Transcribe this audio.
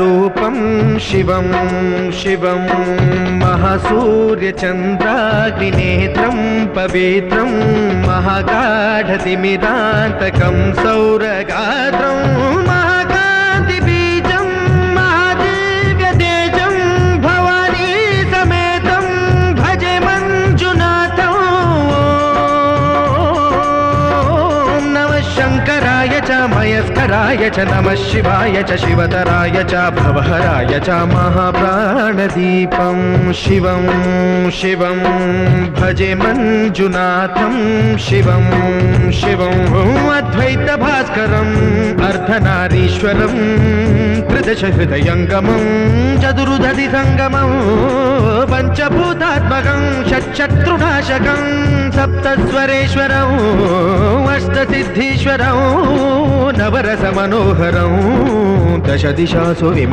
रूपं शिवं शिवं महासूर्यचन्द्राग्निनेत्रं पवित्रं महागाढतिमिरान्तकं सौरगात्रं महाकान्तिबीजं महादिव्यतेजं भवानी समेतं भजे मञ्जुनाथं। ॐ नमः शङ्कराय च मयस्कराय च नमः शिवाय च शिवतराय च भवहराय च महाप्राणदीपं शिवं शिवं भजे मञ्जुनाथं शिवं शिवं अद्वैतभास्करम् अर्धनारीश्वरं त्रिदशहृदयङ्गमं चतुर्दधिसङ्गमं पञ्चभूतात्मकं षट्शत्रुनाशकं सप्तस्वरेश्वरं अष्टसिद्धीश्वरं नवरसमनोहरं दशदिशासु विमलम्।